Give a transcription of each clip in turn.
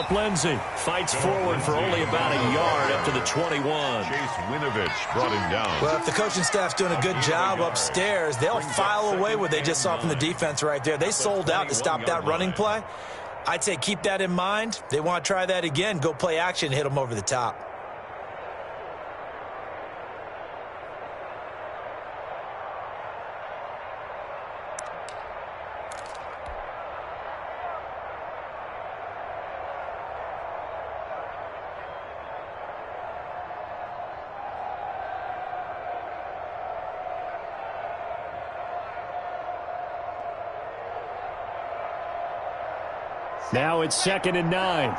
Phillip Lindsay fights forward for only about a yard up to the 21. Chase Winovich brought him down. Well, if the coaching staff's doing a good job upstairs, they'll file away what they just saw from the defense right there. They sold out to stop that running play. I'd say keep that in mind. They want to try that again. Go play action, hit them over the top. Now it's 2nd and 9.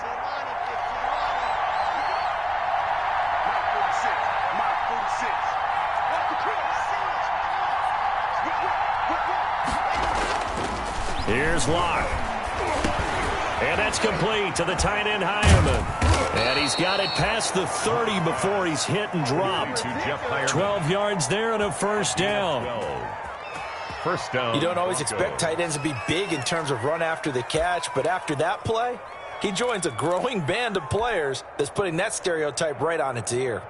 Here's Locke. And that's complete to the tight end, Hireman. And he's got it past the 30 before he's hit and dropped. 12 yards there and a first down. First down. You don't always expect tight ends to be big in terms of run after the catch, but after that play, he joins a growing band of players that's putting that stereotype right on its ear.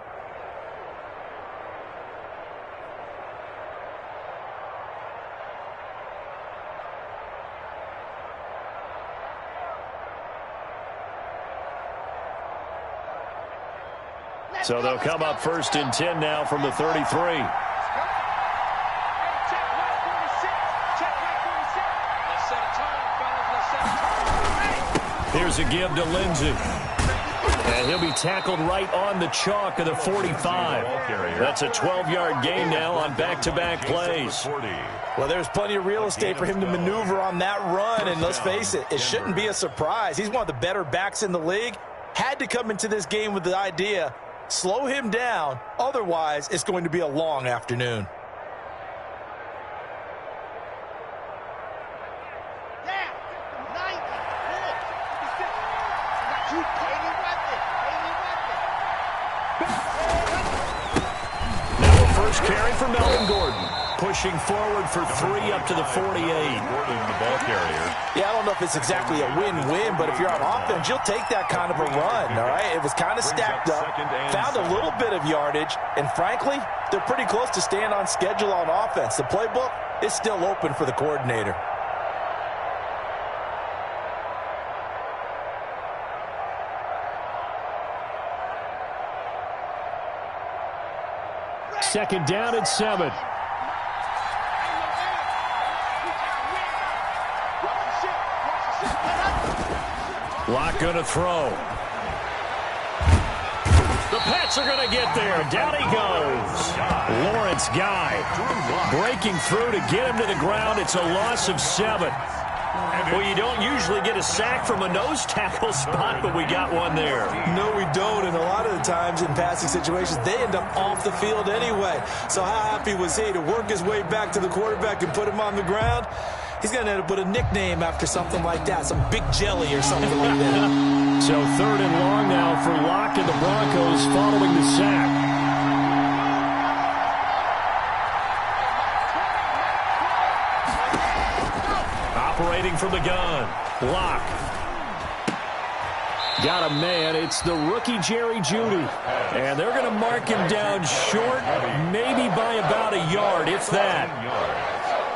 So they'll come up 1st and 10 now from the 33. Here's a give to Lindsay. And he'll be tackled right on the chalk of the 45. That's a 12-yard gain now on back-to-back plays. Well, there's plenty of real estate for him to maneuver on that run, and let's face it, it shouldn't be a surprise. He's one of the better backs in the league. Had to come into this game with the idea, slow him down, otherwise it's going to be a long afternoon. Carry for Melvin Gordon. Pushing forward for 3 up to the 48. Gordon, the ball carrier. Yeah, I don't know if it's exactly a win-win, but if you're on offense, you'll take that kind of a run, all right? It was kind of stacked up, found a little bit of yardage, and frankly, they're pretty close to staying on schedule on offense. The playbook is still open for the coordinator. Second down and 7. Locke going to throw. The Pats are going to get there. Down he goes. Lawrence Guy breaking through to get him to the ground. It's a loss of 7. Well, you don't usually get a sack from a nose tackle spot, but we got one there. No, we don't, and a lot of the times in passing situations, they end up off the field anyway. So how happy was he to work his way back to the quarterback and put him on the ground? He's going to end up with a nickname after something like that, some big jelly or something like that. So 3rd and long now for Locke and the Broncos following the sack. Operating from the gun, Locke. Got a man. It's the rookie Jerry Jeudy. And they're going to mark him down short, maybe by about a yard, if that.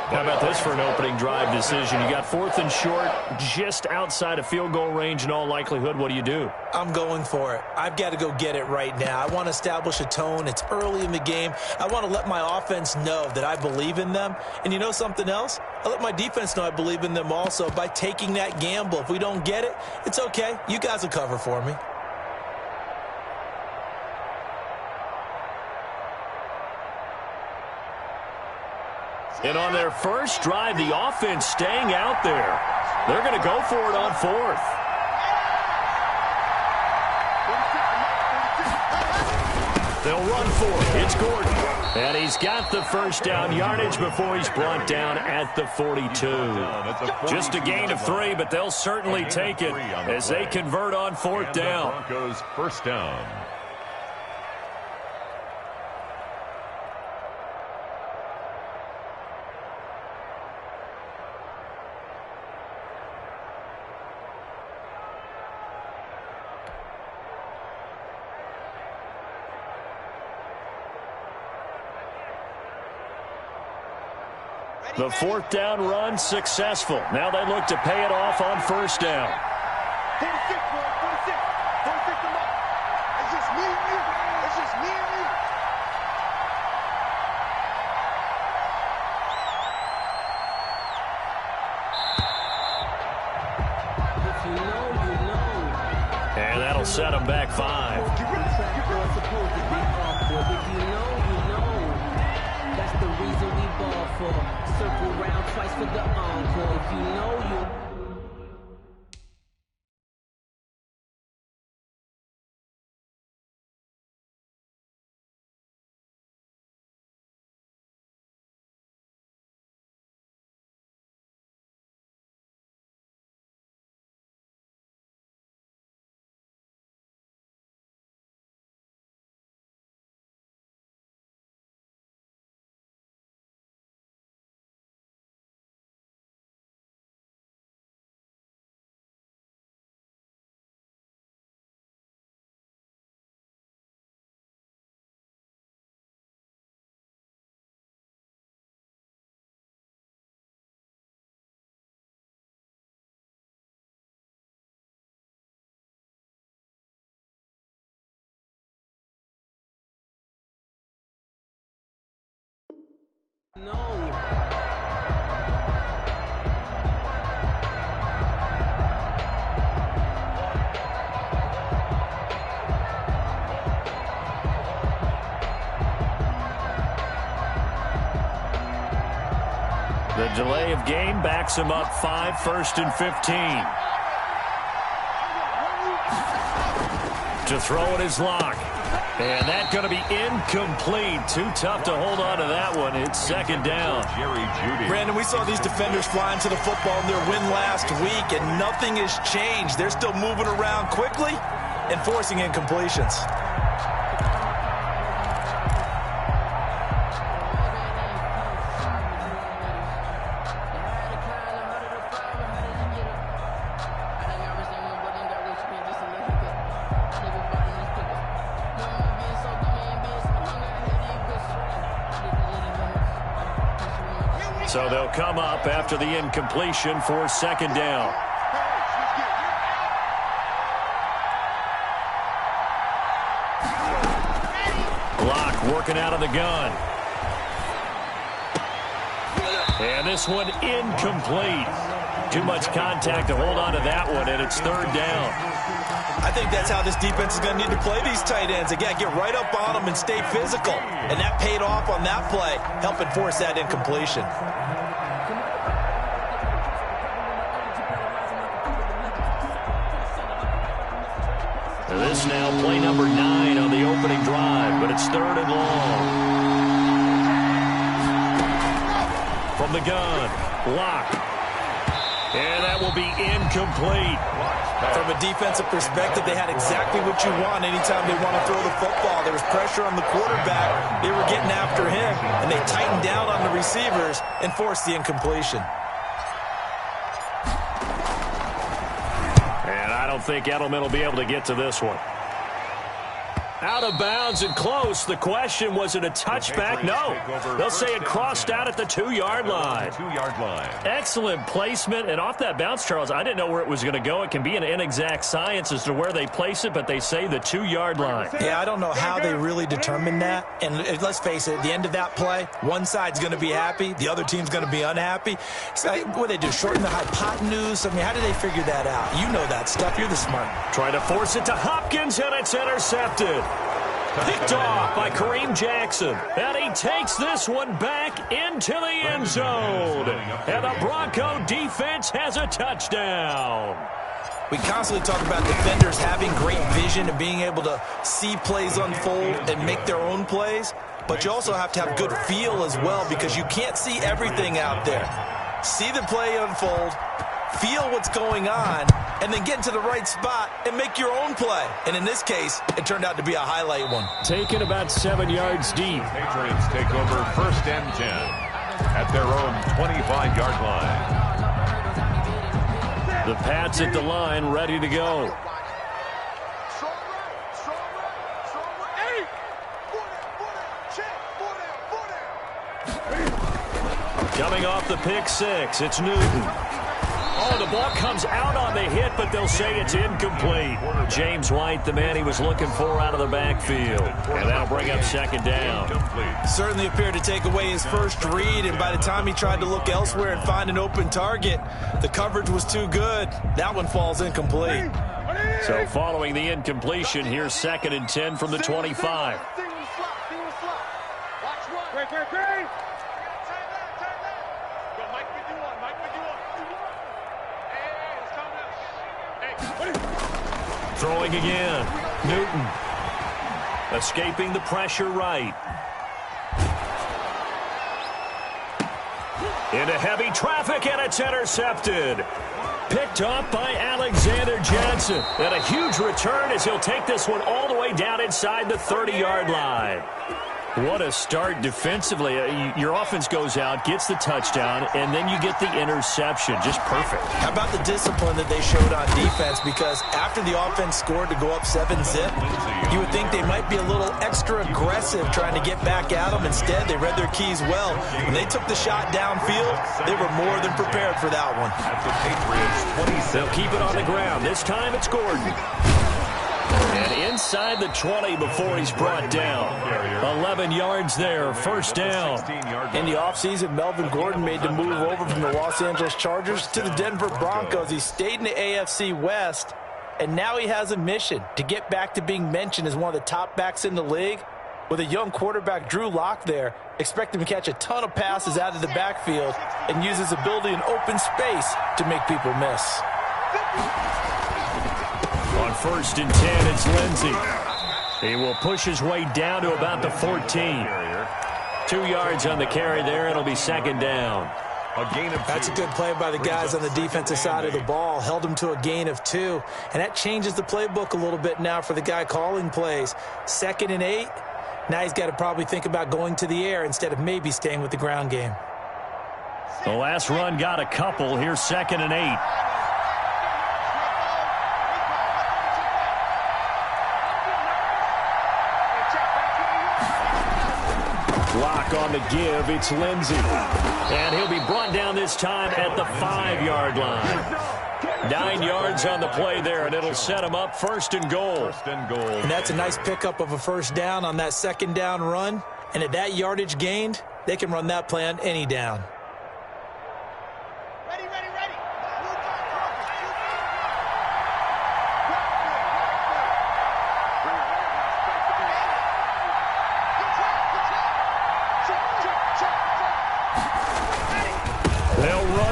How about this for an opening drive decision? You got 4th and short, just outside of field goal range in all likelihood. What do you do? I'm going for it. I've got to go get it right now. I want to establish a tone. It's early in the game. I want to let my offense know that I believe in them. And you know something else? I let my defense know I believe in them also by taking that gamble. If we don't get it, it's okay. You guys will cover for me. And on their first drive, the offense staying out there. They're going to go for it on 4th. They'll run for it. It's Gordon. And he's got the first down yardage before he's brought down at the 42. Just a gain of 3, but they'll certainly take it as they convert on 4th down. Broncos first down. The fourth down run successful. Now they look to pay it off on first down. 46, bro. 46. 46 them up. It's just me and you. It's just me and you. If you know, you know. And that'll set them back 5. If you know, you know. That's the reason we ball for. Circle round twice for the encore. If you know, you know. The delay of game backs him up 5, 1st and 15. To throw it is Lock. And that's going to be incomplete. Too tough to hold on to that one. It's second down. Jerry Jeudy. Brandon, we saw these defenders flying to the football in their win last week, and nothing has changed. They're still moving around quickly and forcing incompletions. So they'll come up after the incompletion for second down. Block working out of the gun. And this one incomplete. Too much contact to hold on to that one, and it's third down. I think that's how this defense is going to need to play these tight ends. Again, get right up on them and stay physical. And that paid off on that play, helping force that incompletion. This now play number 9 on the opening drive, but it's third and long. From the gun, Lock. And that will be incomplete. From a defensive perspective, they had exactly what you want anytime they want to throw the football. There was pressure on the quarterback. They were getting after him, and they tightened down on the receivers and forced the incompletion. And I don't think Edelman will be able to get to this one. Out of bounds and close. The question, was it a touchback? No. They'll say it crossed out at the 2-yard line. Excellent placement. And off that bounce, Charles, I didn't know where it was going to go. It can be an inexact science as to where they place it, but they say the 2-yard line. Yeah, I don't know how they really determined that. And let's face it, at the end of that play, one side's going to be happy, the other team's going to be unhappy. So what do they do, shorten the hypotenuse? I mean, how do they figure that out? You know that stuff. You're the smart. Trying to force it to Hopkins, and it's intercepted. Picked off by Kareem Jackson. And he takes this one back into the end zone. And the Bronco defense has a touchdown. We constantly talk about defenders having great vision and being able to see plays unfold and make their own plays. But you also have to have good feel as well, because you can't see everything out there. See the play unfold, feel what's going on, and then get into the right spot and make your own play. And in this case, it turned out to be a highlight one. Taken about 7 yards deep. Patriots take over 1st and 10 at their own 25-yard line. The Pats at the line, ready to go. Coming off the pick six, it's Newton. Oh, the ball comes out on the hit, but they'll say it's incomplete. James White, the man he was looking for out of the backfield. And that'll bring up second down. Certainly appeared to take away his first read, and by the time he tried to look elsewhere and find an open target, the coverage was too good. That one falls incomplete. So following the incompletion, here's 2nd and 10 from the 25. Throwing again. Newton. Escaping the pressure right. Into heavy traffic, and it's intercepted. Picked off by Alexander Johnson. And a huge return as he'll take this one all the way down inside the 30-yard line. What a start defensively. Your offense goes out, gets the touchdown, and then you get the interception. Just perfect. How about the discipline that they showed on defense? Because after the offense scored to go up 7-zip, you would think they might be a little extra aggressive trying to get back at them. Instead, they read their keys well. When they took the shot downfield, they were more than prepared for that one. They'll keep it on the ground. This time it's Gordon. And inside the 20 before he's brought down. 11 yards there, first down. In the offseason, Melvin Gordon made the move over from the Los Angeles Chargers to the Denver Broncos. He stayed in the AFC West, and now he has a mission to get back to being mentioned as one of the top backs in the league. With a young quarterback, Drew Lock there, expect him to catch a ton of passes out of the backfield and use his ability in open space to make people miss. On 1st and 10, it's Lindsey. He will push his way down to about the 14. 2 yards on the carry there. It'll be second down. That's a good play by the guys on the defensive side of the ball. Held him to a gain of 2. And that changes the playbook a little bit now for the guy calling plays. 2nd and 8. Now he's got to probably think about going to the air instead of maybe staying with the ground game. The last run got a couple. Here's 2nd and 8. Lock on the give. It's Lindsey. And he'll be brought down this time at the 5-yard line. 9 yards on the play there, and it'll set him up 1st and goal. And that's a nice pickup of a first down on that 2nd down run. And at that yardage gained, they can run that play on any down.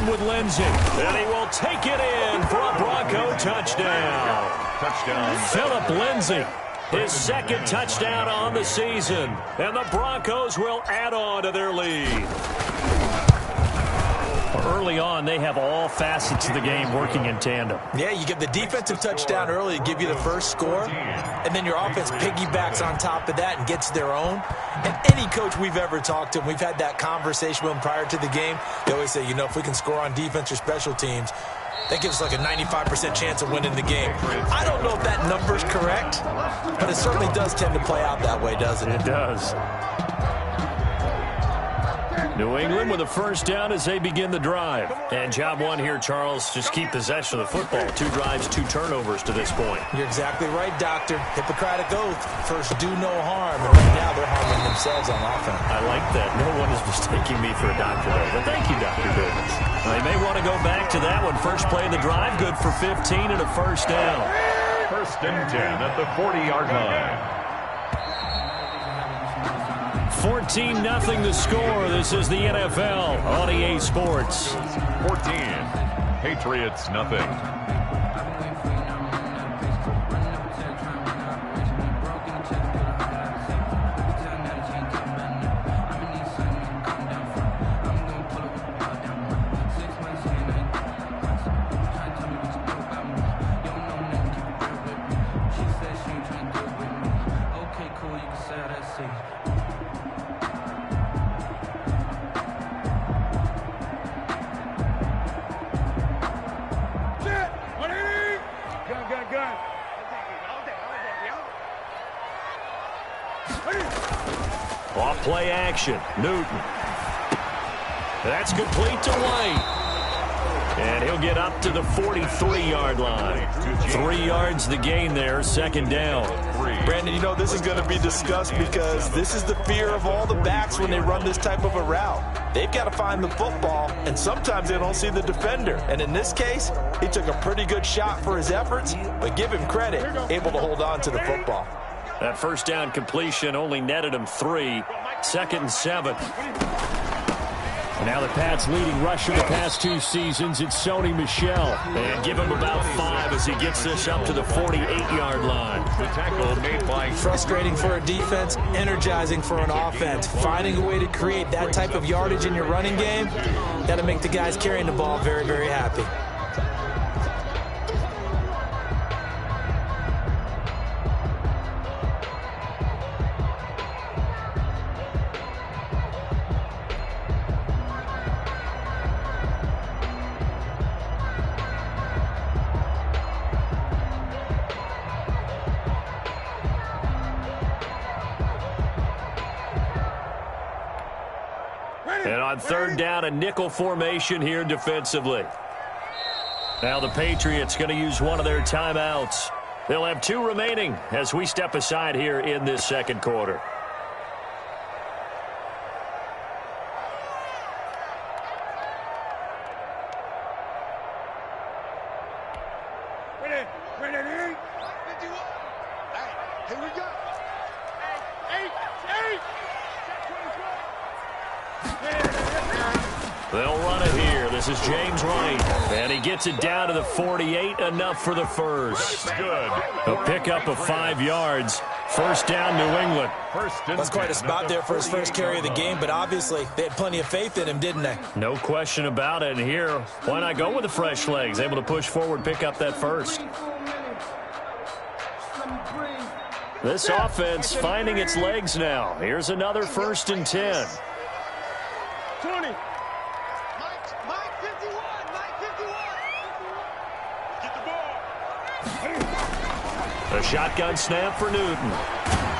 With Lindsey, and he will take it in for a Bronco touchdown. Phillip Lindsey, his 2nd touchdown on the season, and the Broncos will add on to their lead. Early on, they have all facets of the game working in tandem. Yeah, you get the defensive touchdown early to give you the first score, and then your offense piggybacks on top of that and gets their own. And any coach we've ever talked to, we've had that conversation with them prior to the game, they always say, you know, if we can score on defense or special teams, that gives us like a 95% chance of winning the game. I don't know if that number's correct, but it certainly does tend to play out that way, doesn't it? It does. New England with a first down as they begin the drive. And job one here, Charles, just keep possession of the football. 2 drives, 2 turnovers to this point. You're exactly right, Doctor. Hippocratic oath. First, do no harm. And right now, they're harming themselves on offense. I like that. No one is mistaking me for a doctor, though. But thank you, Dr. Goodness. They may want to go back to that one. First play of the drive, good for 15 and a first down. 1st and 10 at the 40-yard line. 14-0 the score. This is the NFL on EA Sports. 14. Patriots nothing. Off play action. Newton. That's complete to White. And he'll get up to the 43-yard line. 3 yards the gain there, second down. Brandon, you know this is going to be discussed because this is the fear of all the backs when they run this type of a route. They've got to find the football, and sometimes they don't see the defender. And in this case, he took a pretty good shot for his efforts, but give him credit, able to hold on to the football. That first down completion only netted him 3. 2nd and 7. And now the Pats' leading rusher the past 2 seasons, it's Sony Michel. And give him about 5 as he gets this up to the 48-yard line. The tackle made by... Frustrating for a defense, energizing for an offense. Finding a way to create that type of yardage in your running game, got to make the guys carrying the ball very, very happy. And on 3rd down, a nickel formation here defensively. Now the Patriots going to use one of their timeouts. They'll have 2 remaining as we step aside here in this second quarter. Here we go. They'll run it here. This is James White. And he gets it down to the 48, enough for the first. Good. A pickup of 5 yards. First down, New England. That's quite a spot there for his first carry of the game, but obviously they had plenty of faith in him, didn't they? No question about it. And here, why not go with the fresh legs? Able to push forward, pick up that first. This offense finding its legs now. Here's another 1st and 10. 20. Mike 51. Get the ball. A shotgun snap for Newton.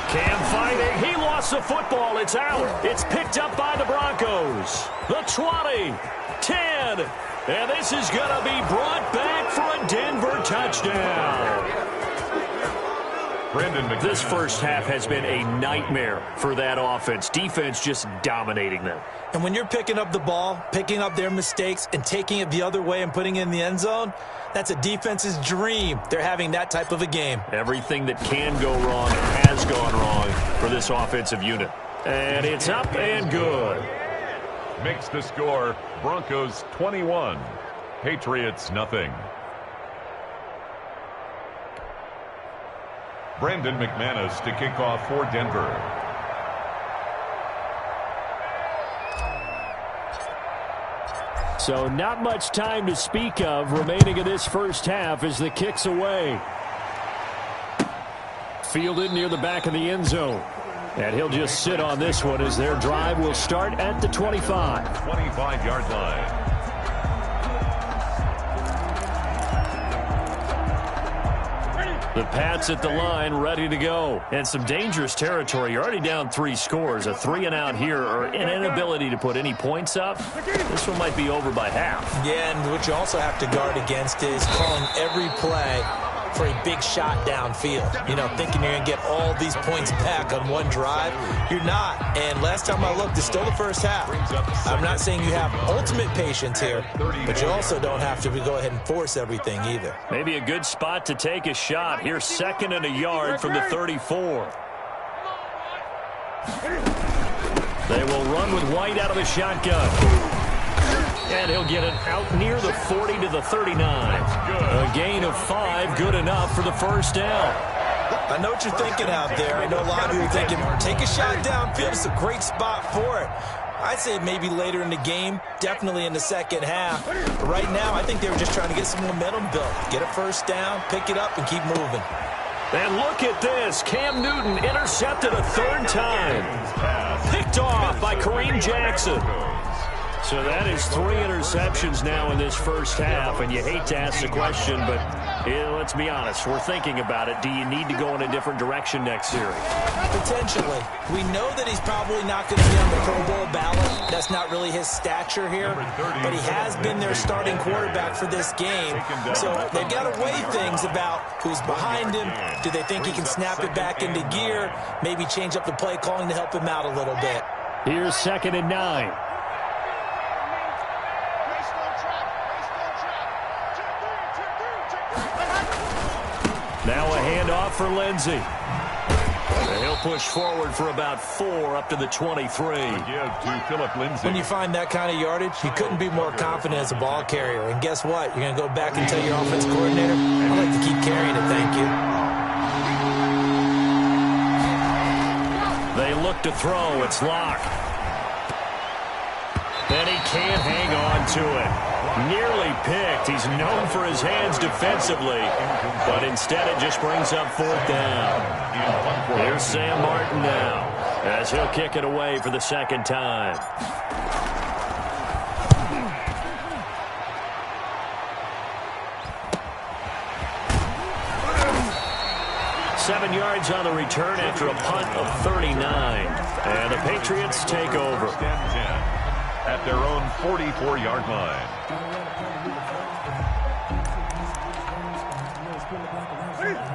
Cam fighting. He lost the football. It's out. It's picked up by the Broncos. The 20. 10. And this is going to be brought back for a Denver touchdown. This first half has been a nightmare for that offense. Defense just dominating them. And when you're picking up the ball, picking up their mistakes, and taking it the other way and putting it in the end zone, that's a defense's dream. They're having that type of a game. Everything that can go wrong has gone wrong for this offensive unit. And it's up and good. Makes the score Broncos 21, Patriots nothing. Brandon McManus to kick off for Denver. So not much time to speak of remaining in this first half as the kick's away. Fielded near the back of the end zone. And he'll just sit on this one as their drive will start at the 25. 25-yard line. The Pats at the line, ready to go. And some dangerous territory. You're already down 3 scores. A 3-and-out here, or an inability to put any points up. This one might be over by half. Yeah, and what you also have to guard against is calling every play for a big shot downfield. You know, thinking you're going to get all these points back on one drive. You're not. And last time I looked, it's still the first half. I'm not saying you have ultimate patience here, but you also don't have to go ahead and force everything either. Maybe a good spot to take a shot. Here's 2nd and a yard from the 34. They will run with White out of the shotgun. And he'll get it out near the 40 to the 39. A gain of 5, good enough for the first down. I know what you're thinking out there. I know a lot of you are thinking, take a shot downfield. It's a great spot for it. I'd say maybe later in the game, definitely in the second half. But right now, I think they were just trying to get some momentum built. Get a first down, pick it up, and keep moving. And look at this. Cam Newton intercepted a 3rd time. Picked off by Kareem Jackson. So that is 3 interceptions now in this first half, and you hate to ask the question, but let's be honest, we're thinking about it. Do you need to go in a different direction next series? Potentially. We know that he's probably not going to be on the Pro Bowl ballot. That's not really his stature here, but he has been their starting quarterback for this game. So they've got to weigh things about who's behind him. Do they think he can snap it back into gear? Maybe change up the play calling to help him out a little bit. Here's 2nd and 9. Now a handoff for Lindsey. And he'll push forward for about 4 up to the 23. When you find that kind of yardage, you couldn't be more confident as a ball carrier. And guess what? You're going to go back and tell your offensive coordinator, I'd like to keep carrying it, thank you. They look to throw. It's Locke. Then he can't hang on to it. Nearly picked. He's known for his hands defensively, but instead it just brings up 4th down. Here's Sam Martin now, as he'll kick it away for the 2nd time. Seven yards on the return after a punt of 39. And the Patriots take over at their own 44-yard line.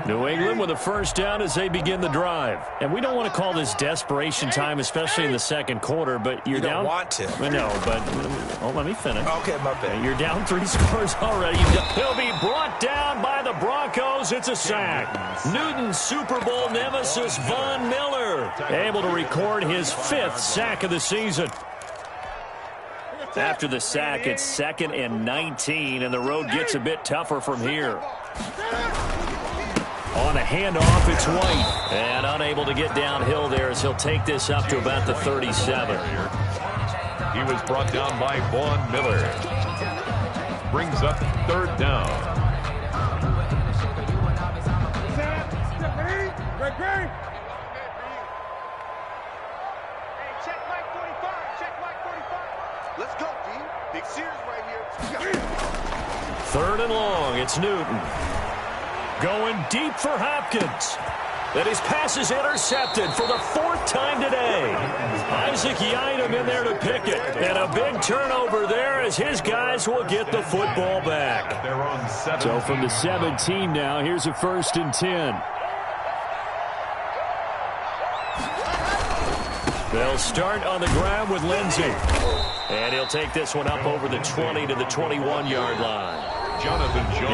New England with a first down as they begin the drive. And we don't want to call this desperation time, especially in the second quarter, but you're down. You don't want to. I know, but let me finish. Okay, my bad. You're down 3 scores already. He'll be brought down by the Broncos. It's a sack. Newton's Super Bowl nemesis, Von Miller, able to record his 5th sack of the season. After the sack, it's 2nd and 19, and the road gets a bit tougher from here. On a handoff, it's White. And unable to get downhill there as he'll take this up to about the 37. He was brought down by Von Miller. Brings up 3rd down. Let's go, D. Big Sears right here. 3rd and long. It's Newton. Going deep for Hopkins. And his pass is intercepted for the 4th time today. Isaac Yiadom in there to pick it. And a big turnover there as his guys will get the football back. So from the 17 now, here's a 1st and 10. They'll start on the ground with Lindsey. And he'll take this one up over the 20 to the 21-yard line.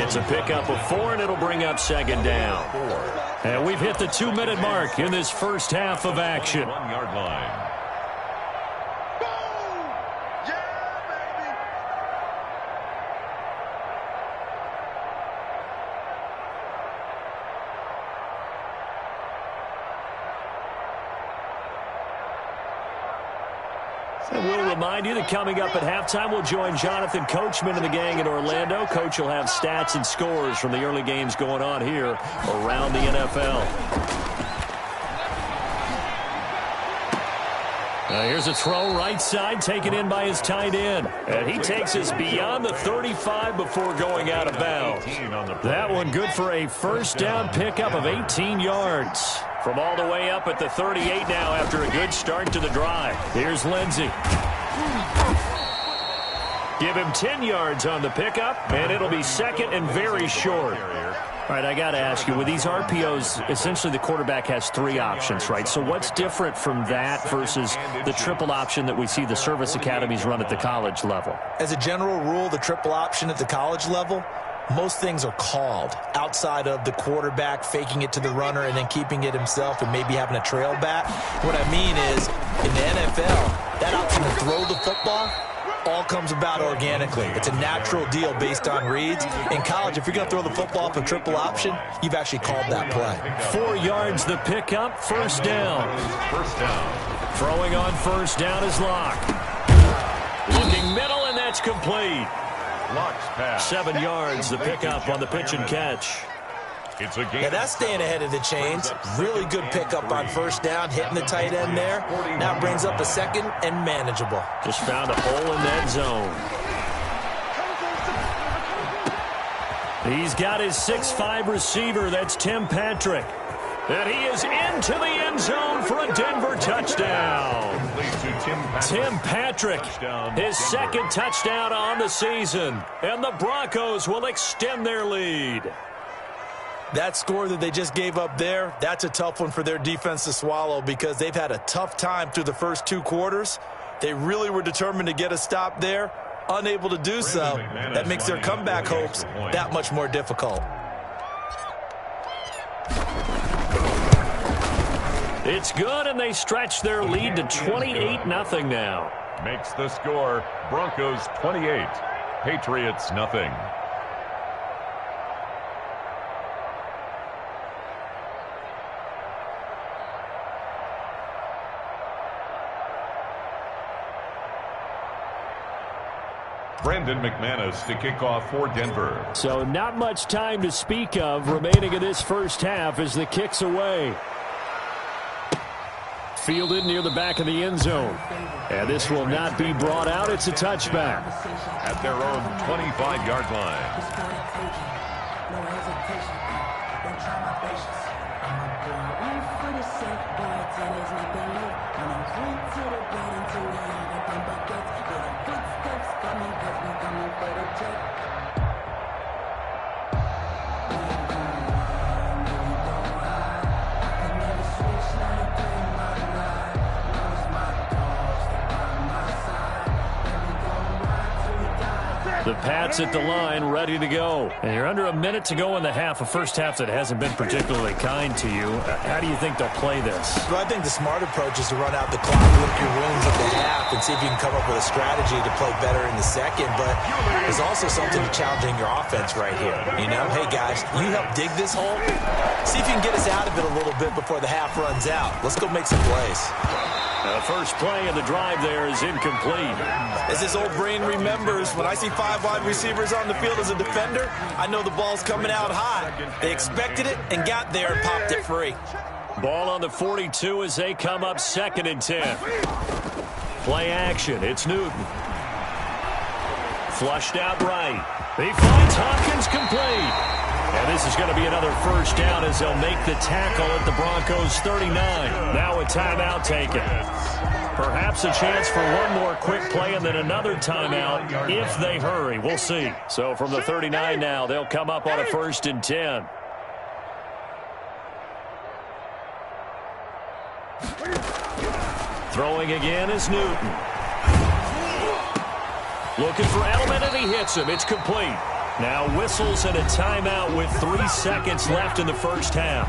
It's a pickup of 4, and it'll bring up 2nd down. And we've hit the 2-minute mark in this first half of action. 1-yard line. And we'll remind you that coming up at halftime, we'll join Jonathan Coachman and the gang in Orlando. Coach will have stats and scores from the early games going on here around the NFL. Here's a throw right side, taken in by his tight end. And he takes us beyond the 35 before going out of bounds. That one good for a first down pickup of 18 yards. From all the way up at the 38 now after a good start to the drive. Here's Lindsey. Give him 10 yards on the pickup, and it'll be 2nd and very short. All right, I got to ask you, with these RPOs, essentially the quarterback has 3 options, right? So what's different from that versus the triple option that we see the service academies run at the college level? As a general rule, the triple option at the college level, most things are called outside of the quarterback faking it to the runner and then keeping it himself and maybe having a trail back. What I mean is, in the NFL, that option to throw the football all comes about organically. It's a natural deal based on reads. In college, if you're going to throw the football for triple option, you've actually called that play. 4 yards the pickup, first down. Throwing on first down is Locke. Looking middle, and that's complete. 7 yards the pickup on the pitch and catch. It's a game. Yeah, that's staying ahead of the chains. Really good pickup on first down, hitting the tight end there. Now brings up a second and manageable. Just found a hole in that zone. He's got his 6'5" receiver. That's Tim Patrick. And he is into the end zone for a Denver touchdown. Tim Patrick, his second touchdown on the season. And the Broncos will extend their lead. That score that they just gave up there, that's a tough one for their defense to swallow because they've had a tough time through the first 2 quarters. They really were determined to get a stop there. Unable to do so. That makes their comeback hopes that much more difficult. It's good, and they stretch their lead to 28-0 now. Makes the score Broncos 28, Patriots nothing. Brandon McManus to kick off for Denver. So not much time to speak of remaining in this first half as the kick's away. Fielded near the back of the end zone. And this will not be brought out. It's a touchback. At their own 25-yard line. The Pats at the line, ready to go. And you're under a minute to go in the half, a first half that hasn't been particularly kind to you. How do you think they'll play this? Well, I think the smart approach is to run out the clock, lick your wounds at the half, and see if you can come up with a strategy to play better in the second. But there's also something to challenging your offense right here. You know, hey, guys, you help dig this hole. See if you can get us out of it a little bit before the half runs out. Let's go make some plays. The first play of the drive there is incomplete. As his old brain remembers, when I see 5 wide receivers on the field as a defender, I know the ball's coming out high. They expected it and got there and popped it free. Ball on the 42 as they come up 2nd and 10. Play action. It's Newton. Flushed out right. He finds Hopkins complete. And this is going to be another first down as they'll make the tackle at the Broncos 39. Now a timeout taken. Perhaps a chance for one more quick play and then another timeout if they hurry. We'll see. So from the 39 now, they'll come up on a 1st and 10. Throwing again is Newton. Looking for Edelman, and he hits him. It's complete. Now whistles and a timeout with 3 seconds left in the first half.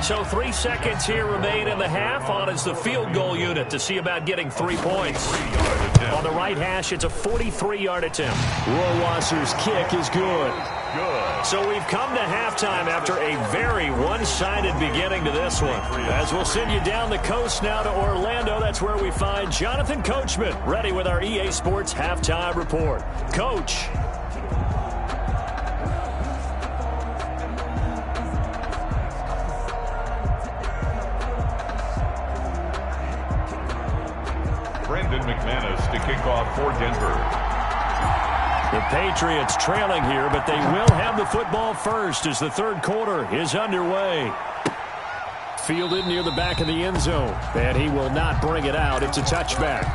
So 3 seconds here remain in the half. On is the field goal unit to see about getting 3 points. On the right hash, it's a 43-yard attempt. Rohrwasser's kick is good. So we've come to halftime after a very one-sided beginning to this one. As we'll send you down the coast now to Orlando, that's where we find Jonathan Coachman, ready with our EA Sports Halftime Report. Coach. Brandon McManus to kick off for Denver. The Patriots trailing here, but they will have the football first as the third quarter is underway. Fielded near the back of the end zone, and he will not bring it out. It's a touchback.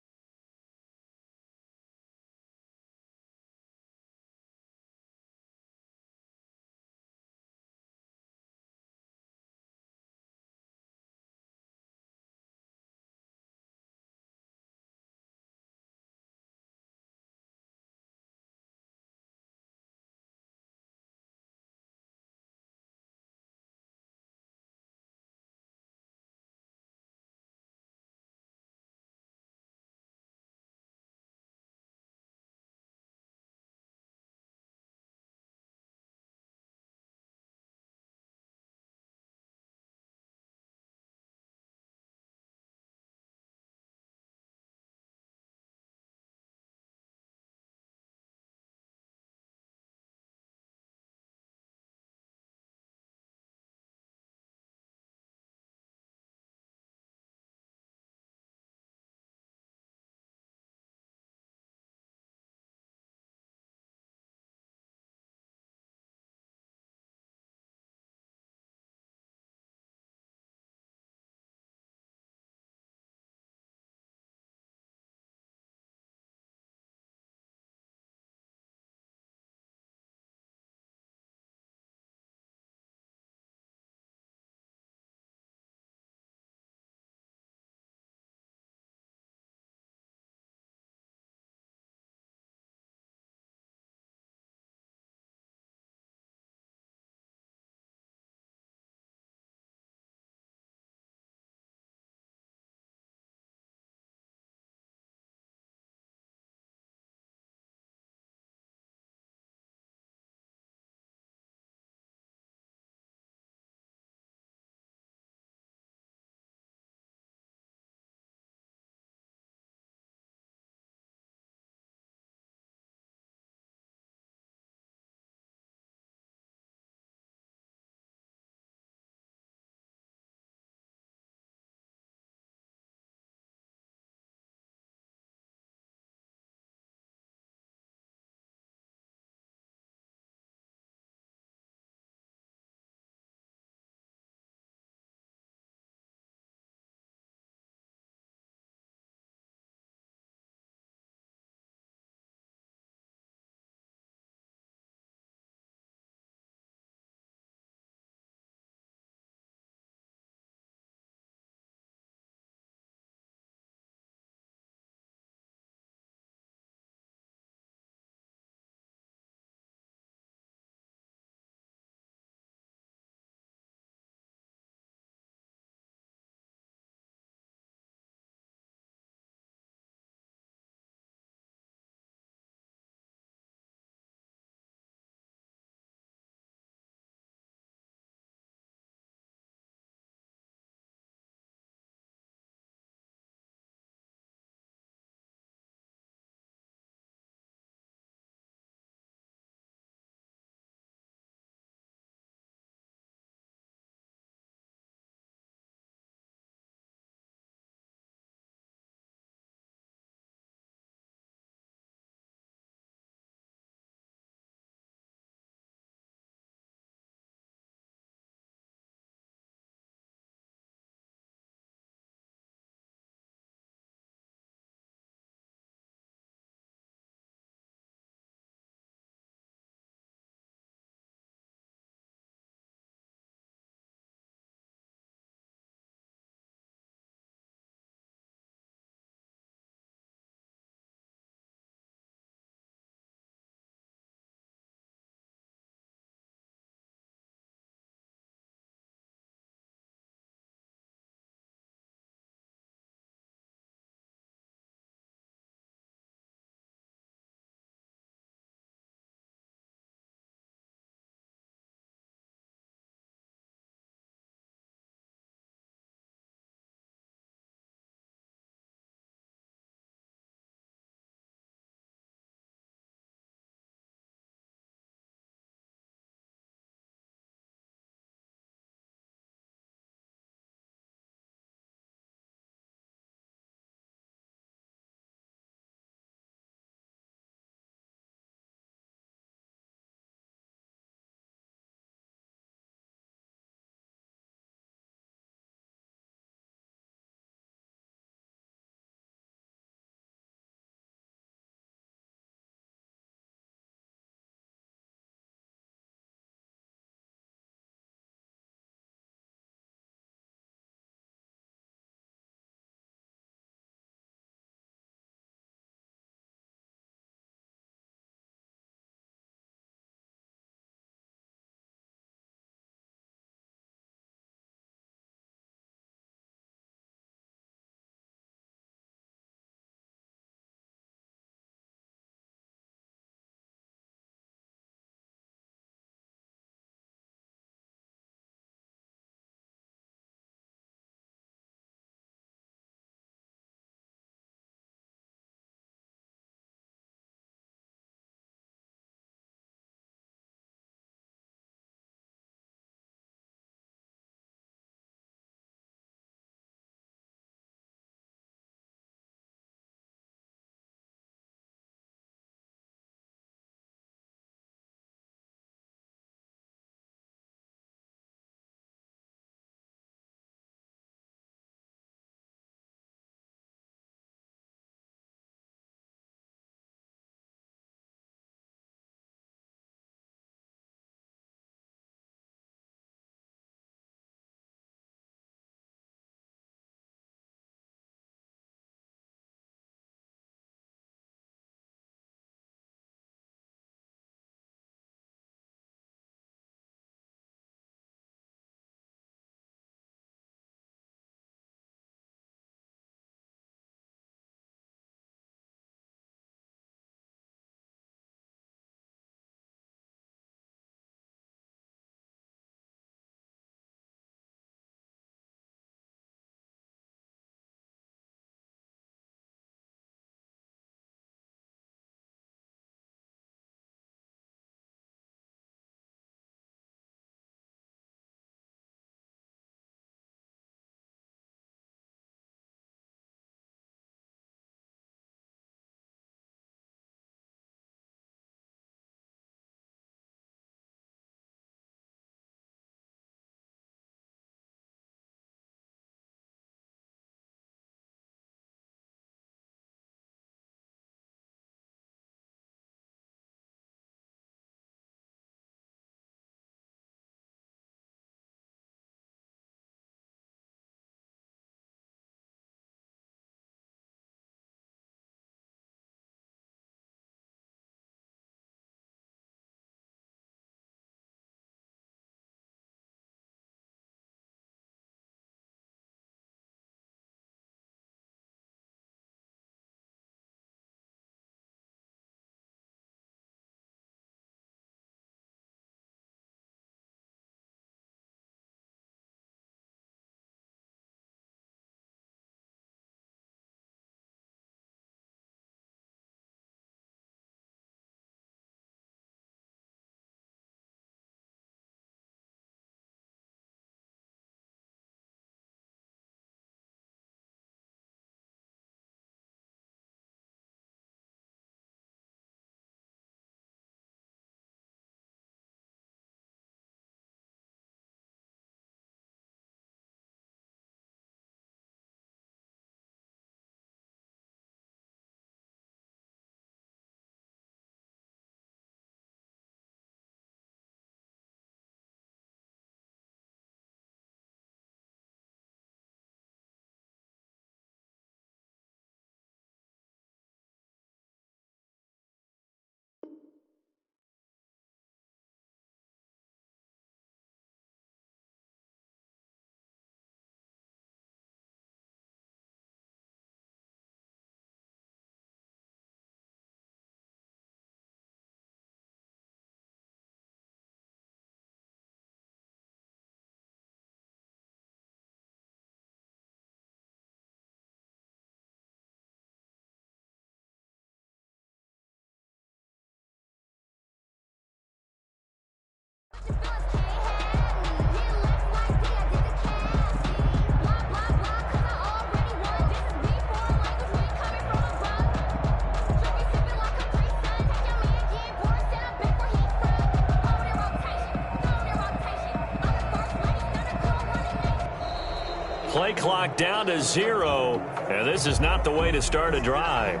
play clock down to 0. And this is not the way to start a drive.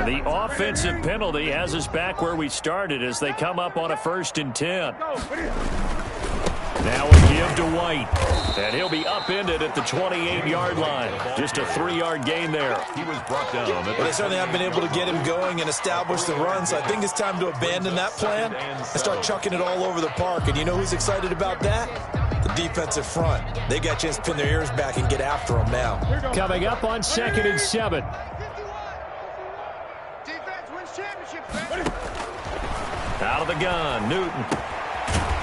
The offensive penalty has us back where we started as they come up on a 1st and 10. Now we give to White, and he'll be upended at the 28-yard line. Just a 3-yard gain there. He was brought down. Well, they certainly have been able to get him going and establish the run, so I think it's time to abandon that plan and start chucking it all over the park. And you know who's excited about that? The defensive front. They got a chance to pin their ears back and get after him now. Coming up on 2nd and 7. Out of the gun, Newton.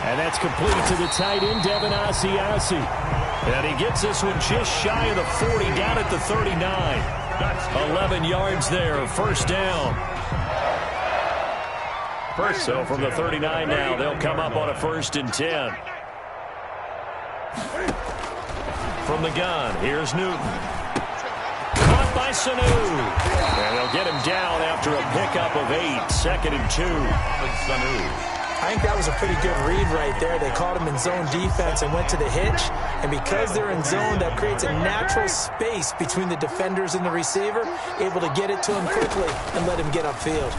And that's complete to the tight end, Devin Asiasi. And he gets this one just shy of the 40, down at the 39. That's 11 yards there, 1st down. So from the 39 now, they'll come up on a 1st and 10. From the gun, here's Newton. Caught by Sanu. And they'll get him down after a pickup of 8. 2nd and 2. I think that was a pretty good read right there. They caught him in zone defense and went to the hitch. And because they're in zone, that creates a natural space between the defenders and the receiver, able to get it to him quickly and let him get upfield.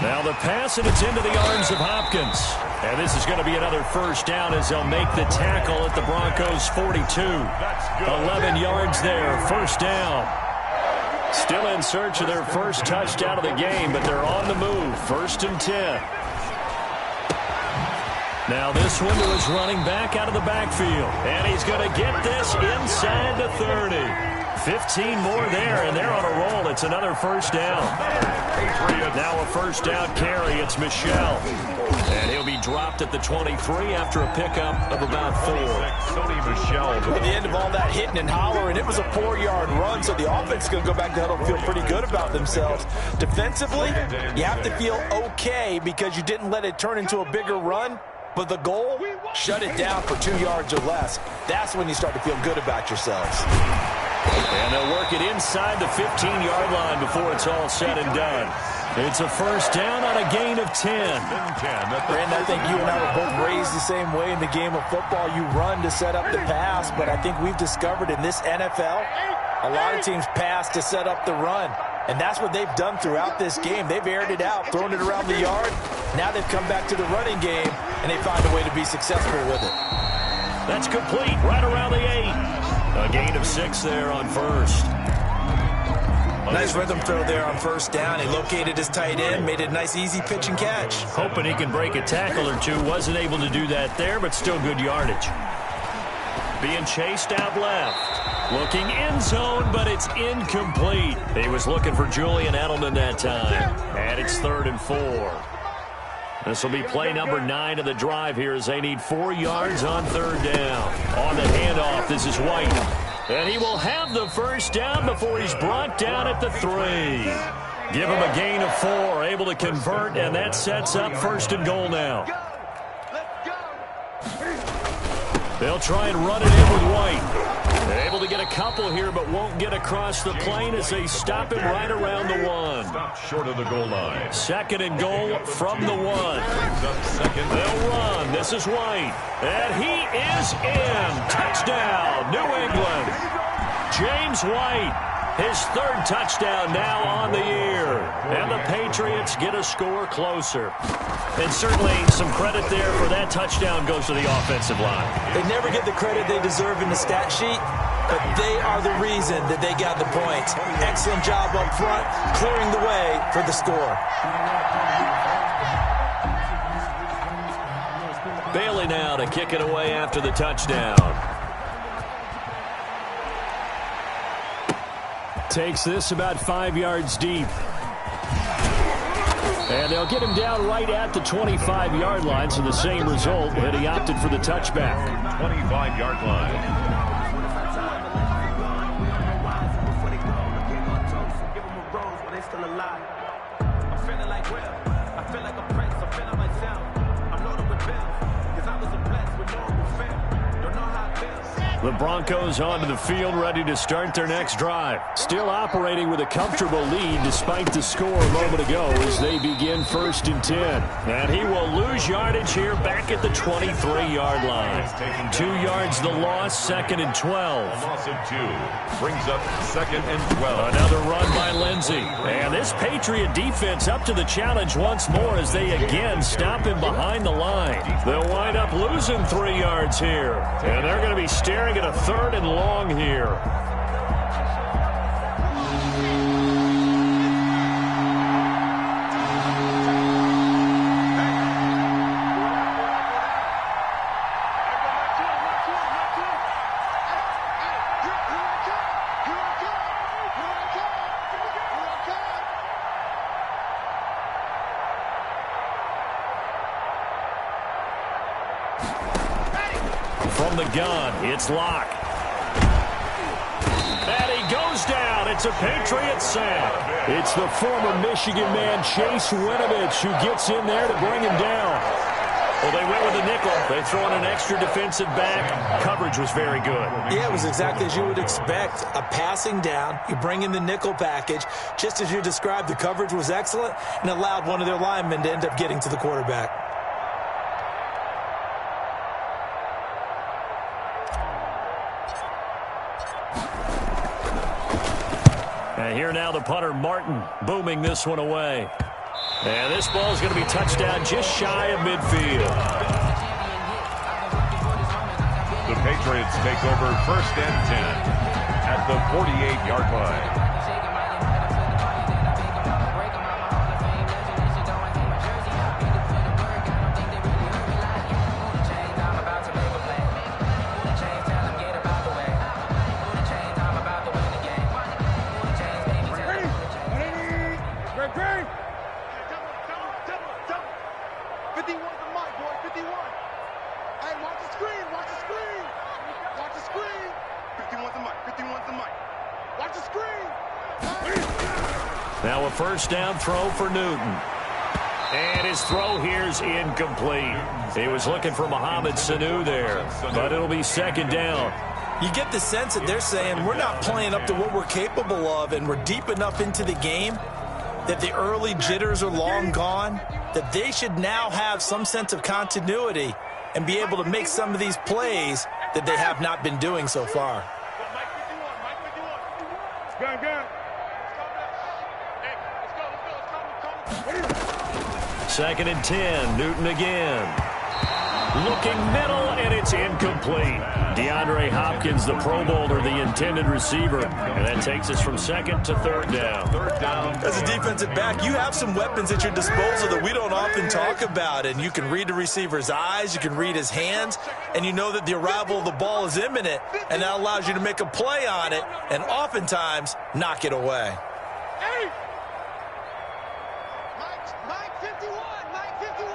Now the pass, and it's into the arms of Hopkins. And this is going to be another 1st down as they'll make the tackle at the Broncos' 42. 11 yards there, 1st down. Still in search of their first touchdown of the game, but they're on the move. 1st and 10. Now this one to his running back out of the backfield. And he's going to get this inside the 30. 15 more there, and they're on a roll. It's another 1st down. Now a 1st down carry. It's Michel. And he'll be dropped at the 23 after a pickup of about 4. At the end of all that hitting and hollering, it was a 4-yard run, so the offense is going to go back to huddle and feel pretty good about themselves. Defensively, you have to feel okay because you didn't let it turn into a bigger run. But the goal, shut it down for 2 yards or less. That's when you start to feel good about yourselves. And they'll work it inside the 15-yard line before it's all said and done. It's a 1st down on a gain of 10. Brandon, I think you and I were both raised the same way in the game of football. You run to set up the pass, but I think we've discovered in this NFL, a lot of teams pass to set up the run. And that's what they've done throughout this game. They've aired it out, thrown it around the yard. Now they've come back to the running game, and they find a way to be successful with it. That's complete right around the 8. A gain of 6 there on 1st. Nice rhythm throw there on 1st down. He located his tight end, made it a nice easy pitch and catch. Hoping he can break a tackle or two. Wasn't able to do that there, but still good yardage. Being chased out left. Looking in zone, but it's incomplete. He was looking for Julian Edelman that time. And it's 3rd and 4. This will be play number 9 of the drive here as they need 4 yards on 3rd down. On the handoff, this is White. And he will have the 1st down before he's brought down at the 3. Give him a gain of 4, able to convert, and that sets up 1st and goal now. They'll try and run it in with White. They're able to get a couple here, but won't get across the plane as they stop him right around the 1. Stop short of the goal line. 2nd and goal from the 1. They'll run. This is White. And he is in. Touchdown, New England. James White. His 3rd touchdown now on the year. And the Patriots get a score closer. And certainly some credit there for that touchdown goes to the offensive line. They never get the credit they deserve in the stat sheet, but they are the reason that they got the points. Excellent job up front, clearing the way for the score. Bailey now to kick it away after the touchdown. Takes this about 5 yards deep. And they'll get him down right at the 25-yard line, so the same result, and he opted for the touchback. 25-yard line. The Broncos onto the field, ready to start their next drive. Still operating with a comfortable lead despite the score a moment ago as they begin 1st and 10. And he will lose yardage here back at the 23-yard line. 2 yards the loss, 2nd and 12. Loss of 2. Brings up 2nd and 12. Another run by Lindsey. And this Patriot defense up to the challenge once more as they again stop him behind the line. They'll wind up losing 3 yards here. And they're going to be staring at a 3rd and long here. From the gun, it's Locke. And he goes down. It's a Patriot sack. It's the former Michigan man, Chase Winovich, who gets in there to bring him down. Well, they went with a nickel. They throw in an extra defensive back. Coverage was very good. Yeah, it was exactly as you would expect. A passing down. You bring in the nickel package. Just as you described, the coverage was excellent and allowed one of their linemen to end up getting to the quarterback. And here now the punter, Martin, booming this one away. And this ball is going to be touchdown just shy of midfield. The Patriots take over 1st and 10 at the 48-yard line. Now a 1st down throw for Newton. And his throw here is incomplete. He was looking for Mohamed Sanu there, but it'll be 2nd down. You get the sense that they're saying we're not playing up to what we're capable of, and we're deep enough into the game that the early jitters are long gone, that they should now have some sense of continuity and be able to make some of these plays that they have not been doing so far. Second and 10, Newton again. Looking middle, and it's incomplete. DeAndre Hopkins, the Pro Bowler, the intended receiver. And that takes us from 2nd to 3rd down. 3rd down. As a defensive back, you have some weapons at your disposal that we don't often talk about. And you can read the receiver's eyes, you can read his hands, and you know that the arrival of the ball is imminent, and that allows you to make a play on it and oftentimes knock it away. Hey! Mike 51! Mike 51!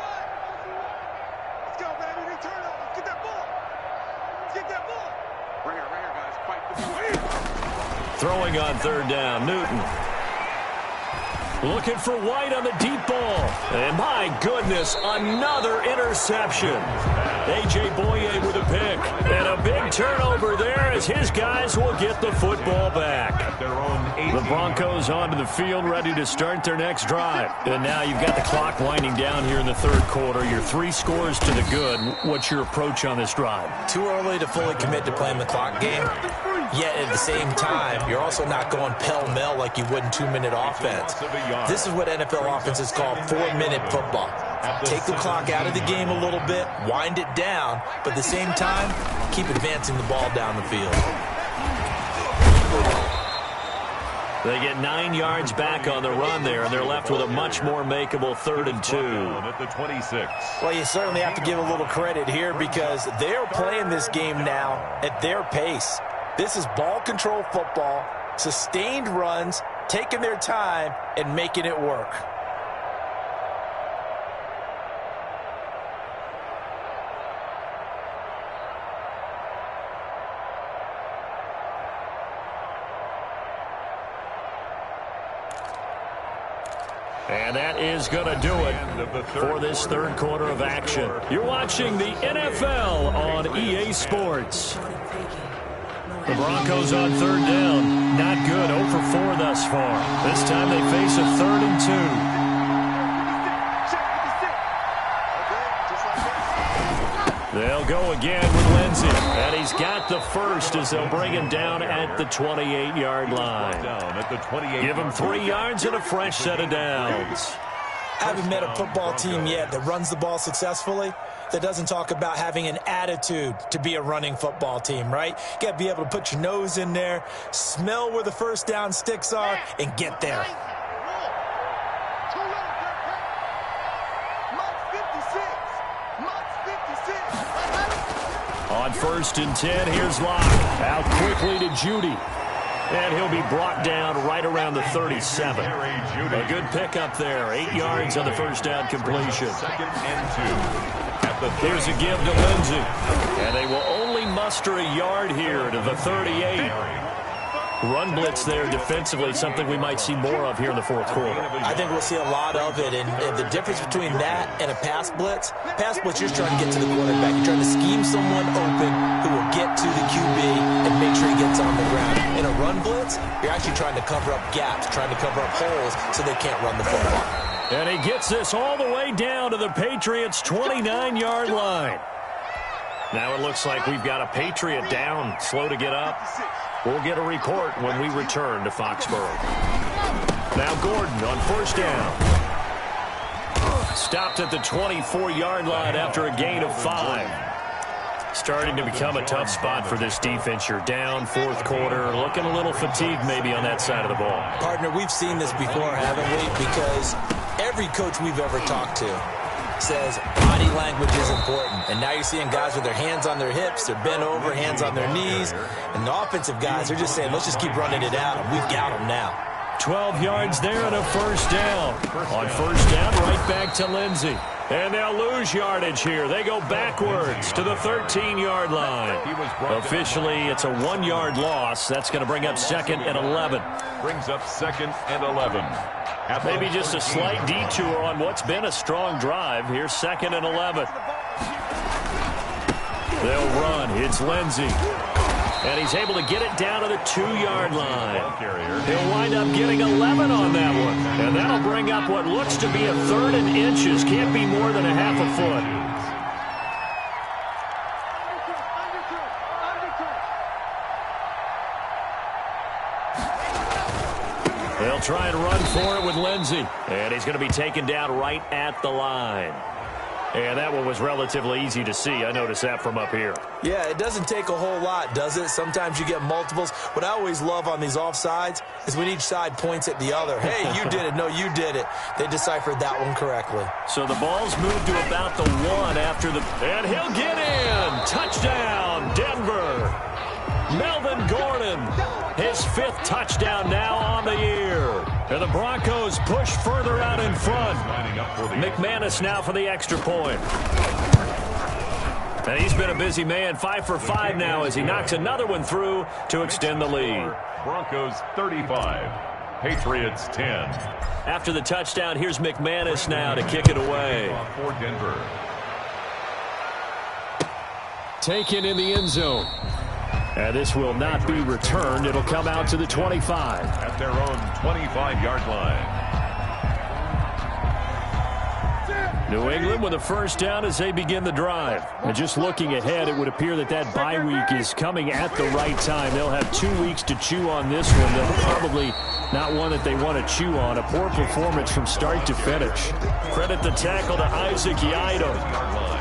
Let's go, baby. Return it. Let's get that ball. Let's get that ball. Right here, guys. Fight 51. Throwing on 3rd down, Newton. Looking for White on the deep ball. And my goodness, another interception. A.J. Boye with a pick. And a big turnover there as his guys will get the football back. The Broncos onto the field, ready to start their next drive. And now you've got the clock winding down here in the 3rd quarter. Your 3 scores to the good. What's your approach on this drive? Too early to fully commit to playing the clock game. Yet at the same time, you're also not going pell-mell like you would in 2-minute offense. This is what NFL offenses call 4-minute football. Take the clock out of the game a little bit, wind it down, but at the same time, keep advancing the ball down the field. They get 9 yards back on the run there, and they're left with a much more makeable 3rd and 2. At the 26. Well, you certainly have to give a little credit here because they're playing this game now at their pace. This is ball control football. Sustained runs, taking their time, and making it work. And that is going to do it for this third quarter of action. You're watching the NFL on EA Sports. The Broncos on third down. Not good. 0 for 4 thus far. This time they face a 3rd and 2. They'll go again with Lindsey. And he's got the first as they'll bring him down at the 28-yard line. Give him 3 yards and a fresh set of downs. I haven't met a football team yet that runs the ball successfully that doesn't talk about having an attitude to be a running football team, right? You got to be able to put your nose in there, smell where the first down sticks are, and get there. On 1st and 10, here's Locke. Out quickly to Judy. And he'll be brought down right around the 37. A good pickup there. 8 yards on the first down completion. 2nd and 2. Here's a give to Lindsey. And they will only muster a yard here to the 38. Run blitz there defensively, something we might see more of here in the fourth quarter. I think we'll see a lot of it, and the difference between that and a pass blitz, you're trying to get to the quarterback. You're trying to scheme someone open who will get to the QB and make sure he gets on the ground. In a run blitz, you're actually trying to cover up gaps, trying to cover up holes so they can't run the football. And he gets this all the way down to the Patriots' 29-yard line. Now it looks like we've got a Patriot down, slow to get up. We'll get a report when we return to Foxborough. Now Gordon on 1st down. Stopped at the 24-yard line after a gain of 5. Starting to become a tough spot for this defense. You're down, 4th quarter, looking a little fatigued maybe on that side of the ball. Partner, we've seen this before, haven't we? Because every coach we've ever talked to says body language is important. And now you're seeing guys with their hands on their hips, they're bent over, hands on their knees. And the offensive guys, they're just saying, let's just keep running it at them. We've got them now. 12 yards there and a 1st down. On 1st down, right back to Lindsey. And they'll lose yardage here. They go backwards to the 13-yard line. Officially, it's a 1-yard loss. That's going to bring up 2nd and 11. Brings up 2nd and 11. Maybe just a slight detour on what's been a strong drive. Here's 2nd and 11. They'll run. It's Lindsey. And he's able to get it down to the 2-yard line. He'll wind up getting 11 on that one. And that'll bring up what looks to be a 3rd and inches. Can't be more than a half a foot. They'll try and run for it with Lindsey. And he's going to be taken down right at the line. And that one was relatively easy to see. I noticed that from up here. Yeah, it doesn't take a whole lot, does it? Sometimes you get multiples. What I always love on these offsides is when each side points at the other. Hey, you did it. No, you did it. They deciphered that one correctly. So the ball's moved to about the 1 after the... And he'll get in! Touchdown, Denver! Melvin Gordon, his 5th touchdown now on the year. And the Broncos push further out in front. McManus now for the extra point. And he's been a busy man, 5 for 5 now as he knocks another one through to extend the lead. Broncos 35, Patriots 10. After the touchdown, here's McManus now to kick it away. For Denver. Taken in the end zone. And this will not be returned. It'll come out to the 25. At their own 25-yard line. New England with a 1st down as they begin the drive. And just looking ahead, it would appear that that bye week is coming at the right time. They'll have 2 weeks to chew on this one. They'll probably not one that they want to chew on. A poor performance from start to finish. Credit the tackle to Isaac Yiadom.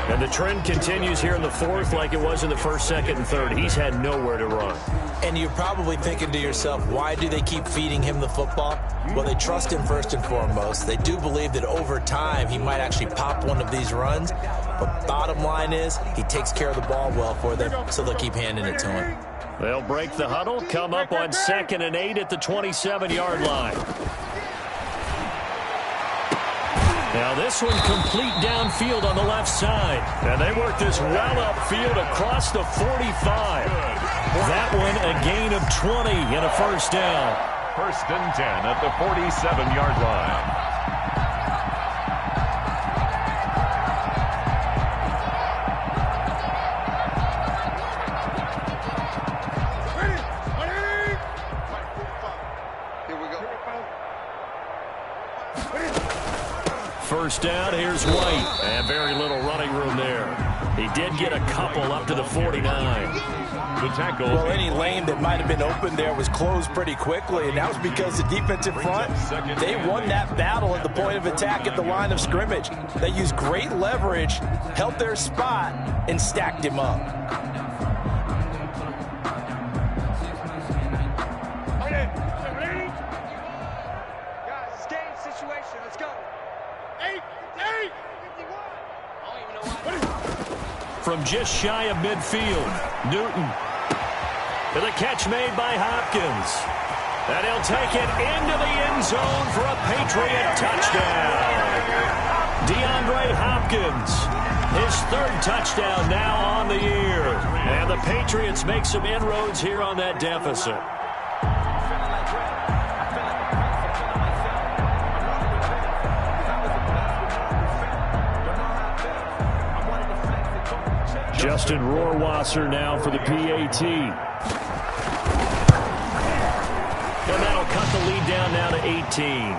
And the trend continues here in the 4th like it was in the 1st, 2nd, and 3rd. He's had nowhere to run. And you're probably thinking to yourself, why do they keep feeding him the football? Well, they trust him first and foremost. They do believe that over time he might actually pop one of these runs. But bottom line is he takes care of the ball well for them, so they'll keep handing it to him. They'll break the huddle, come up on 2nd and 8 at the 27-yard line. Now this one complete downfield on the left side. And they work this well upfield across the 45. That one a gain of 20 and a first down. 1st and 10 at the 47-yard line. First down, here's White. And very little running room there. He did get a couple up to the 49. The tackle. Well, any lane that might have been open there was closed pretty quickly, and that was because the defensive front, they won that battle at the point of attack at the line of scrimmage. They used great leverage, held their spot, and stacked him up. From just shy of midfield, Newton. To the catch made by Hopkins. And he'll take it into the end zone for a Patriot touchdown. DeAndre Hopkins, his 3rd touchdown now on the year. And the Patriots make some inroads here on that deficit. Justin Rohrwasser now for the PAT. And that'll cut the lead down now to 18.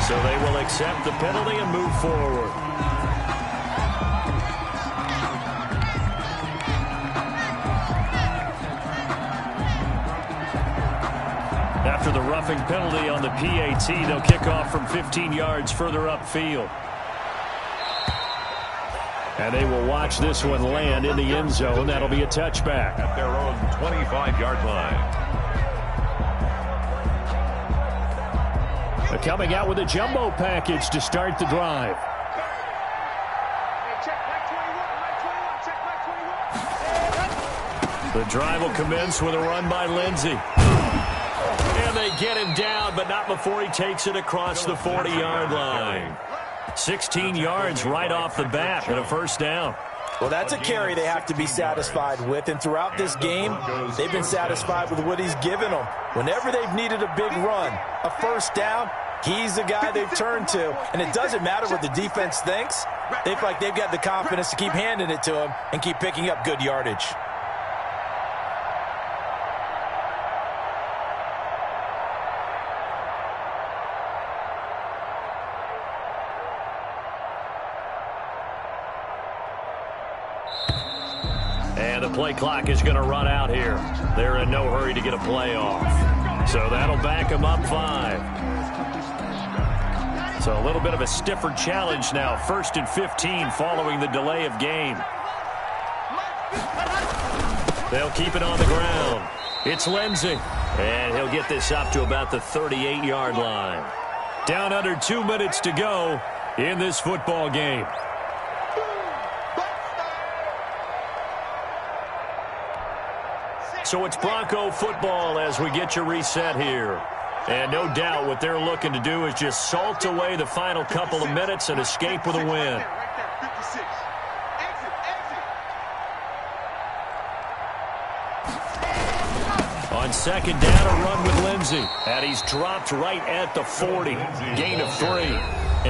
So they will accept the penalty and move forward. After the roughing penalty on the PAT, they'll kick off from 15 yards further upfield. And they will watch this one land in the end zone. That'll be a touchback. At their own 25-yard line. Coming out with a jumbo package to start the drive. The drive will commence with a run by Lindsey. And they get him down, but not before he takes it across the 40-yard line. 16 yards right off the bat and a first down. Well, that's a carry they have to be satisfied with, and throughout this game, they've been satisfied with what he's given them. Whenever they've needed a big run, a first down, he's the guy they've turned to, and it doesn't matter what the defense thinks. They feel like they've got the confidence to keep handing it to him and keep picking up good yardage. And the play clock is going to run out here. They're in no hurry to get a play off. So that'll back them up 5. So a little bit of a stiffer challenge now. 1st and 15 following the delay of game. They'll keep it on the ground. It's Lindsey. And he'll get this up to about the 38-yard line. Down under 2 minutes to go in this football game. So it's Bronco football as we get you reset here. And no doubt what they're looking to do is just salt away the final couple of minutes and escape with a win. On 2nd down, a run with Lindsey. And he's dropped right at the 40. Gain of 3.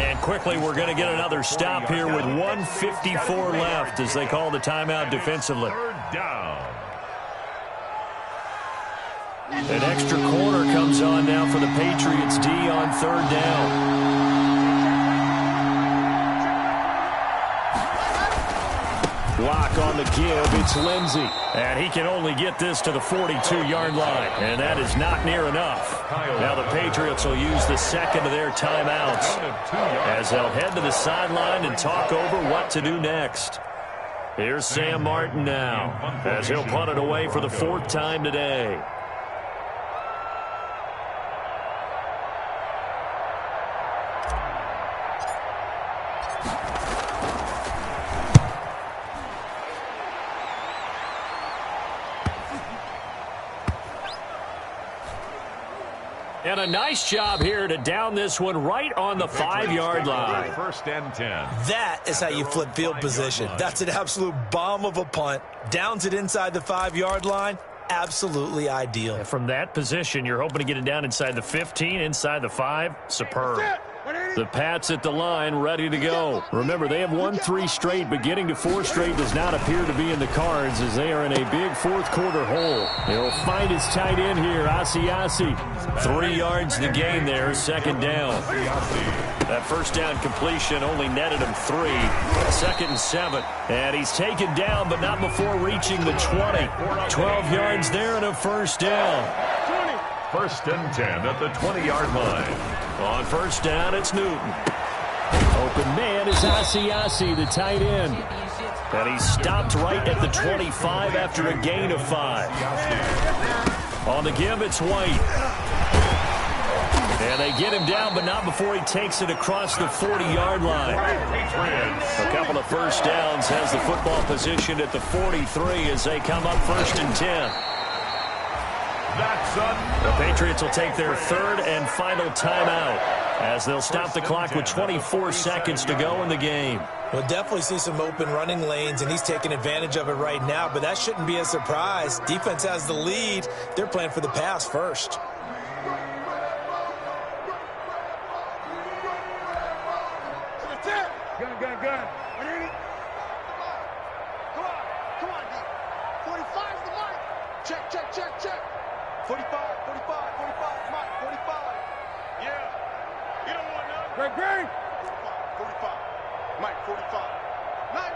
And quickly we're going to get another stop here with 1:54 left as they call the timeout defensively. 3rd down. An extra corner comes on now for the Patriots D on 3rd down. Block on the give. It's Lindsey. And he can only get this to the 42-yard line. And that is not near enough. Now the Patriots will use the second of their timeouts as they'll head to the sideline and talk over what to do next. Here's Sam Martin now as he'll punt it away for the 4th time today. And a nice job here to down this one right on the 5-yard line. 1st and 10. That is how you flip field position. That's an absolute bomb of a punt. Downs it inside the 5-yard line. Absolutely ideal. And from that position, you're hoping to get it down inside the 15, inside the 5. Superb. The Pats at the line, ready to go. Remember, they have won 3 straight, but getting to 4 straight does not appear to be in the cards as they are in a big fourth-quarter hole. He'll find his tight end here, Asiasi. 3 yards the gain there, 2nd down. That first down completion only netted him 3. 2nd and 7. And he's taken down, but not before reaching the 20. 12 yards there and a 1st down. 1st and 10 at the 20-yard line. On 1st down, it's Newton. Open man is Asiasi, the tight end. And he stopped right at the 25 after a gain of 5. On the give, it's White. And they get him down, but not before he takes it across the 40-yard line. A couple of 1st downs has the football position at the 43 as they come up 1st and 10. The Patriots will take their 3rd and final timeout as they'll stop the clock with 24 seconds to go in the game. We'll definitely see some open running lanes, and he's taking advantage of it right now, but that shouldn't be a surprise. Defense has the lead. They're playing for the pass first. Gun. Come on, D. 45's the mark. Check. 45, Mike, 45. Yeah. You don't want none. Great. 45. Mike, 45. Nice.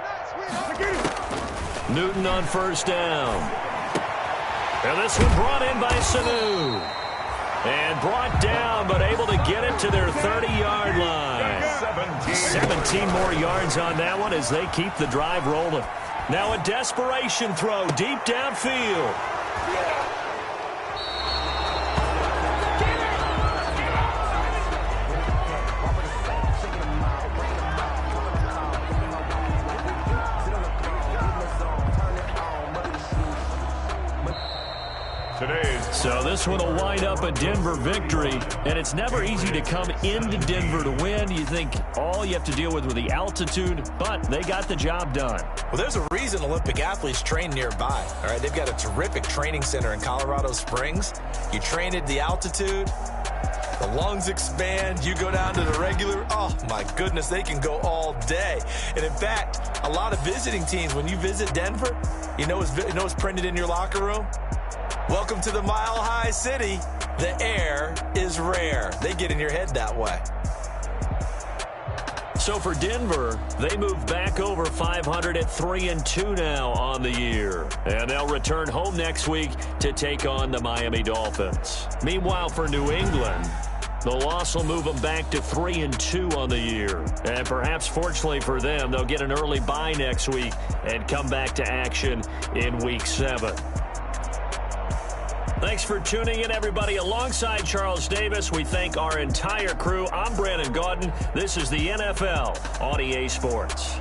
Newton on 1st down. And this one brought in by Sanu. And brought down, but able to get it to their 30-yard line. 17 more yards on that one as they keep the drive rolling. Now a desperation throw deep downfield. So this one will wind up a Denver victory, and it's never easy to come into Denver to win. You think all you have to deal with the altitude, but they got the job done. Well, there's a reason Olympic athletes train nearby. All right, they've got a terrific training center in Colorado Springs. You train at the altitude, the lungs expand, you go down to the regular. Oh, my goodness, they can go all day. And, in fact, a lot of visiting teams, when you visit Denver, you know what's printed in your locker room? Welcome to the Mile High City. The air is rare. They get in your head that way. So for Denver, they move back over 500 at 3-2 now on the year. And they'll return home next week to take on the Miami Dolphins. Meanwhile, for New England, the loss will move them back to 3-2 on the year. And perhaps fortunately for them, they'll get an early bye next week and come back to action in Week 7. Thanks for tuning in, everybody. Alongside Charles Davis, we thank our entire crew. I'm Brandon Gaudin. This is the NFL on EA Sports.